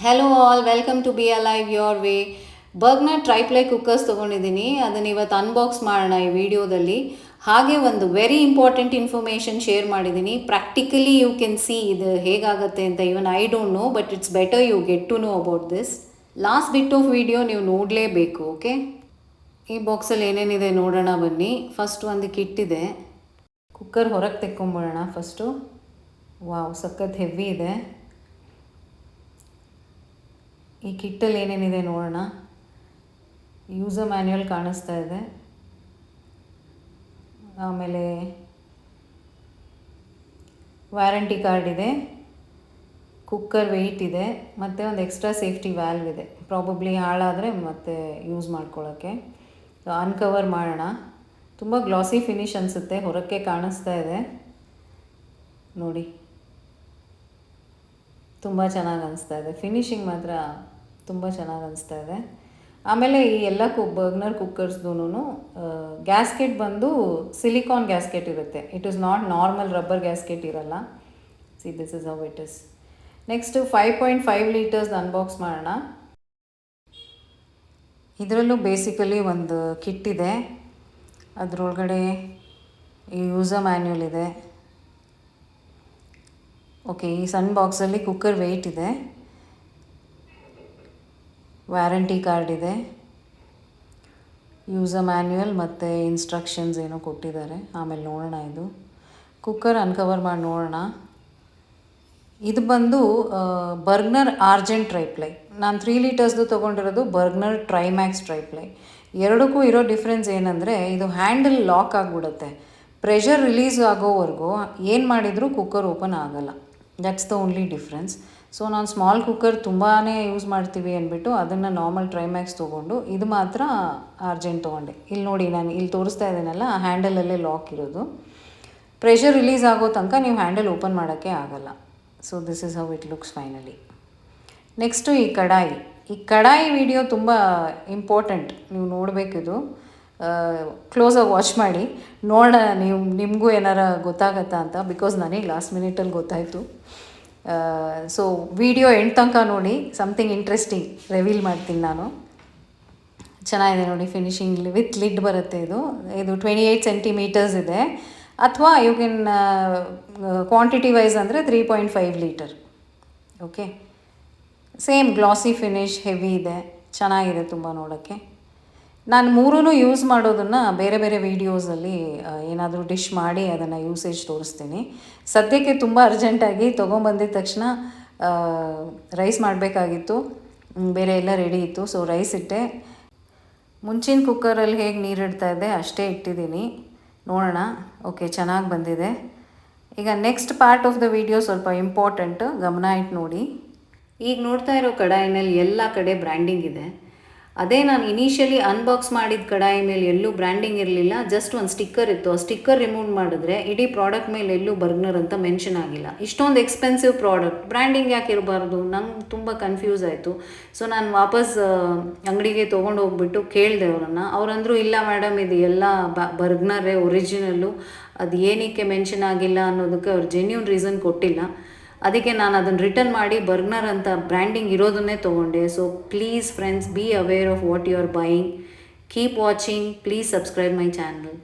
Hello all, welcome to be alive your way. Bergner triply cookers ತೊಗೊಂಡಿದ್ದೀನಿ. ಅದನ್ನು ಇವತ್ತು unbox ಮಾಡೋಣ ಈ ವಿಡಿಯೋದಲ್ಲಿ. ಹಾಗೆ ಒಂದು ವೆರಿ ಇಂಪಾರ್ಟೆಂಟ್ ಇನ್ಫಾರ್ಮೇಷನ್ ಶೇರ್ ಮಾಡಿದ್ದೀನಿ. ಪ್ರಾಕ್ಟಿಕಲಿ ಯು ಕ್ಯಾನ್ ಸಿ ಇದು ಹೇಗಾಗುತ್ತೆ ಅಂತ. Even I don't know, but it's better you get to know about this. Last bit of video ನೀವು ನೋಡಲೇಬೇಕು. ಓಕೆ, ಈ ಬಾಕ್ಸಲ್ಲಿ ಏನೇನಿದೆ ನೋಡೋಣ ಬನ್ನಿ. ಫಸ್ಟ್ ಒಂದು ಕಿಟ್ ಇದೆ. ಕುಕ್ಕರ್ ಹೊರಗೆ ತೆಕ್ಕೊಂಬಿಡೋಣ ಫಸ್ಟು. ವಾವ್, ಸಖತ್ ಹೆವಿ ಇದೆ. ಈ ಕಿಟ್ಟಲ್ಲಿ ಏನೇನಿದೆ ನೋಡೋಣ. ಯೂಸರ್ ಮ್ಯಾನ್ಯುವಲ್ ಕಾಣಿಸ್ತಾ ಇದೆ. ಆಮೇಲೆ ವ್ಯಾರಂಟಿ ಕಾರ್ಡ್ ಇದೆ, ಕುಕ್ಕರ್ ವೆಯ್ಟ್ ಇದೆ, ಮತ್ತು ಒಂದು ಎಕ್ಸ್ಟ್ರಾ ಸೇಫ್ಟಿ ವ್ಯಾಲ್ವ್ ಇದೆ. ಪ್ರಾಬಬ್ಲಿ ಹಾಳಾದರೆ ಮತ್ತೆ ಯೂಸ್ ಮಾಡ್ಕೊಳ್ಳೋಕ್ಕೆ. ಅನ್ಕವರ್ ಮಾಡೋಣ. ತುಂಬ ಗ್ಲಾಸಿ ಫಿನಿಶ್ ಅನಿಸುತ್ತೆ, ಹೊರಕ್ಕೆ ಕಾಣಿಸ್ತಾ ಇದೆ ನೋಡಿ. ತುಂಬ ಚೆನ್ನಾಗಿ ಅನಿಸ್ತಾ ಇದೆ, ಫಿನಿಶಿಂಗ್ ಮಾತ್ರ ತುಂಬ ಚೆನ್ನಾಗಿ ಅನಿಸ್ತಾ ಇದೆ. ಆಮೇಲೆ ಈ ಎಲ್ಲ ಬರ್ಗ್ನರ್ ಕುಕ್ಕರ್ಸ್ದೂ ಗ್ಯಾಸ್ಕೆಟ್ ಬಂದು ಸಿಲಿಕಾನ್ ಗ್ಯಾಸ್ಕೆಟ್ ಇರುತ್ತೆ. It is not normal rubber gasket ಇರಲ್ಲ. See, this is how it is. Next 5.5 litres unbox ಮಾಡೋಣ. ಇದರಲ್ಲೂ ಬೇಸಿಕಲಿ ಒಂದು ಕಿಟ್ ಇದೆ. ಅದರೊಳಗಡೆ ಈ ಯೂಸರ್ ಮ್ಯಾನ್ಯುವಲ್ ಇದೆ. ಓಕೆ, ಈ ಸಣ್ಣ ಬಾಕ್ಸಲ್ಲಿ ಕುಕ್ಕರ್ ವೆಯ್ಟ್ ಇದೆ, ವ್ಯಾರಂಟಿ ಕಾರ್ಡ್ ಇದೆ, ಯೂಸರ್ ಮ್ಯಾನ್ಯುವಲ್ ಮತ್ತು ಇನ್ಸ್ಟ್ರಕ್ಷನ್ಸ್ ಏನೋ ಕೊಟ್ಟಿದ್ದಾರೆ. ಆಮೇಲೆ ನೋಡೋಣ. ಇದು ಕುಕ್ಕರ್ ಅನ್ಕವರ್ ಮಾಡಿ ನೋಡೋಣ. ಇದು ಬಂದು ಬರ್ಗ್ನರ್ ಆರ್ಜೆಂಟ್ ಟ್ರೈಪ್ಲೈ. ನಾನು 3 ಲೀಟರ್ಸ್ದು ತೊಗೊಂಡಿರೋದು ಬರ್ಗ್ನರ್ ಟ್ರೈಮ್ಯಾಕ್ಸ್ ಟ್ರೈಪ್ಲೈ. ಎರಡಕ್ಕೂ ಇರೋ ಡಿಫ್ರೆನ್ಸ್ ಏನಂದರೆ, ಇದು ಹ್ಯಾಂಡಲ್ ಲಾಕ್ ಆಗಿಬಿಡುತ್ತೆ. ಪ್ರೆಷರ್ ರಿಲೀಸ್ ಆಗೋವರೆಗೂ ಏನು ಮಾಡಿದರೂ ಕುಕ್ಕರ್ ಓಪನ್ ಆಗೋಲ್ಲ. That's the only difference. So ನಾನು ಸ್ಮಾಲ್ ಕುಕ್ಕರ್ ತುಂಬಾ ಯೂಸ್ ಮಾಡ್ತೀವಿ ಅಂದ್ಬಿಟ್ಟು ಅದನ್ನು ನಾರ್ಮಲ್ ಟ್ರೈಮ್ಯಾಕ್ಸ್ ತೊಗೊಂಡು, ಇದು ಮಾತ್ರ ಅರ್ಜೆಂಟ್ ತೊಗೊಂಡೆ. ಇಲ್ಲಿ ನೋಡಿ, ನಾನು ಇಲ್ಲಿ ತೋರಿಸ್ತಾ ಇದ್ದೀನಲ್ಲ, ಆ ಹ್ಯಾಂಡಲಲ್ಲೇ ಲಾಕ್ ಇರೋದು. ಪ್ರೆಷರ್ ರಿಲೀಸ್ ಆಗೋ ತನಕ ನೀವು ಹ್ಯಾಂಡಲ್ ಓಪನ್ ಮಾಡೋಕ್ಕೆ ಆಗಲ್ಲ. So this is how it looks finally. Next ಈ ಕಡಾಯಿ ವಿಡಿಯೋ ತುಂಬ ಇಂಪಾರ್ಟೆಂಟ್, ನೀವು ನೋಡಬೇಕಿದು. ಕ್ಲೋಸಾಗಿ ವಾಚ್ ಮಾಡಿ ನೋಡೋಣ, ನಿಮಗೂ ಏನಾರ ಗೊತ್ತಾಗತ್ತಾ ಅಂತ. ಬಿಕಾಸ್ ನನಗೆ ಲಾಸ್ಟ್ ಮಿನಿಟಲ್ಲಿ ಗೊತ್ತಾಯಿತು. ಸೊ ವಿಡಿಯೋ ಎಂಡ್ ತನಕ ನೋಡಿ, ಸಮಥಿಂಗ್ ಇಂಟ್ರೆಸ್ಟಿಂಗ್ ರಿವೀಲ್ ಮಾಡ್ತೀನಿ ನಾನು. ಚೆನ್ನಾಗಿದೆ ನೋಡಿ, ಫಿನಿಶಿಂಗ್ ವಿತ್ ಲಿಡ್ ಬರುತ್ತೆ. ಇದು 28 ಸೆಂಟಿಮೀಟರ್ಸ್ ಇದೆ. ಅಥವಾ ಯು ಕ್ಯಾನ್ ಕ್ವಾಂಟಿಟಿ ವೈಸ್ ಅಂದರೆ 3.5 litre. Okay, same glossy finish, heavy ಇದೆ, ಚೆನ್ನಾಗಿದೆ ತುಂಬ ನೋಡೋಕ್ಕೆ. ನಾನು ಮೂರೂ ಯೂಸ್ ಮಾಡೋದನ್ನು ಬೇರೆ ಬೇರೆ ವೀಡಿಯೋಸಲ್ಲಿ ಏನಾದರೂ ಡಿಶ್ ಮಾಡಿ ಅದನ್ನು ಯೂಸೇಜ್ ತೋರಿಸ್ತೀನಿ. ಸದ್ಯಕ್ಕೆ ತುಂಬ ಅರ್ಜೆಂಟಾಗಿ ತೊಗೊಂಬಂದಿದ ತಕ್ಷಣ ರೈಸ್ ಮಾಡಬೇಕಾಗಿತ್ತು, ಬೇರೆ ಎಲ್ಲ ರೆಡಿ ಇತ್ತು. ಸೊ ರೈಸ್ ಇಟ್ಟೆ. ಮುಂಚಿನ ಕುಕ್ಕರಲ್ಲಿ ಹೇಗೆ ನೀರಿಡ್ತಾ ಇದ್ದೆ ಅಷ್ಟೇ ಇಟ್ಟಿದ್ದೀನಿ. ನೋಡೋಣ. ಓಕೆ, ಚೆನ್ನಾಗಿ ಬಂದಿದೆ. ಈಗ next part of the video ಸ್ವಲ್ಪ ಇಂಪಾರ್ಟೆಂಟ್, ಗಮನ ಇಟ್ಟು ನೋಡಿ. ಈಗ ನೋಡ್ತಾ ಇರೋ ಕಡಾಯಿನಲ್ಲಿ ಎಲ್ಲ ಕಡೆ ಬ್ರ್ಯಾಂಡಿಂಗ್ ಇದೆ. ಅದೇ ನಾನು ಇನಿಷಿಯಲಿ ಅನ್ಬಾಕ್ಸ್ ಮಾಡಿದ ಕಡಾಯಿ ಮೇಲೆ ಎಲ್ಲೂ ಬ್ರ್ಯಾಂಡಿಂಗ್ ಇರಲಿಲ್ಲ, ಜಸ್ಟ್ ಒಂದು ಸ್ಟಿಕ್ಕರ್ ಇತ್ತು. ಆ ಸ್ಟಿಕ್ಕರ್ ರಿಮೂವ್ ಮಾಡಿದ್ರೆ ಇಡೀ ಪ್ರಾಡಕ್ಟ್ ಮೇಲೆ ಎಲ್ಲೂ ಬರ್ಗ್ನರ್ ಅಂತ ಮೆನ್ಷನ್ ಆಗಿಲ್ಲ. ಇಷ್ಟೊಂದು ಎಕ್ಸ್ಪೆನ್ಸಿವ್ ಪ್ರಾಡಕ್ಟ್ ಬ್ರ್ಯಾಂಡಿಂಗ್ ಯಾಕೆ ಇರಬಾರ್ದು? ನಂಗೆ ತುಂಬ ಕನ್ಫ್ಯೂಸ್ ಆಯಿತು. ಸೊ ನಾನು ವಾಪಸ್ ಅಂಗಡಿಗೆ ತೊಗೊಂಡು ಹೋಗ್ಬಿಟ್ಟು ಕೇಳಿದೆ ಅವರನ್ನು. ಅವರಂದರು, ಇಲ್ಲ ಮೇಡಮ್, ಇದು ಎಲ್ಲ ಬರ್ಗ್ನರೇ ಒರಿಜಿನಲ್ಲು, ಅದು ಏನಕ್ಕೆ ಮೆನ್ಷನ್ ಆಗಿಲ್ಲ ಅನ್ನೋದಕ್ಕೆ ಅವ್ರು ಜೆನ್ಯೂನ್ ರೀಸನ್ ಕೊಟ್ಟಿಲ್ಲ. ಅದಕ್ಕೆ ನಾನು ಅದನ್ನು ರಿಟರ್ನ್ ಮಾಡಿ ಬರ್ಗ್ನರ್ ಅಂತ ಬ್ರ್ಯಾಂಡಿಂಗ್ ಇರೋದನ್ನೇ ತೊಗೊಂಡೆ. So please friends, be aware of what you are buying. Keep watching. Please subscribe my channel.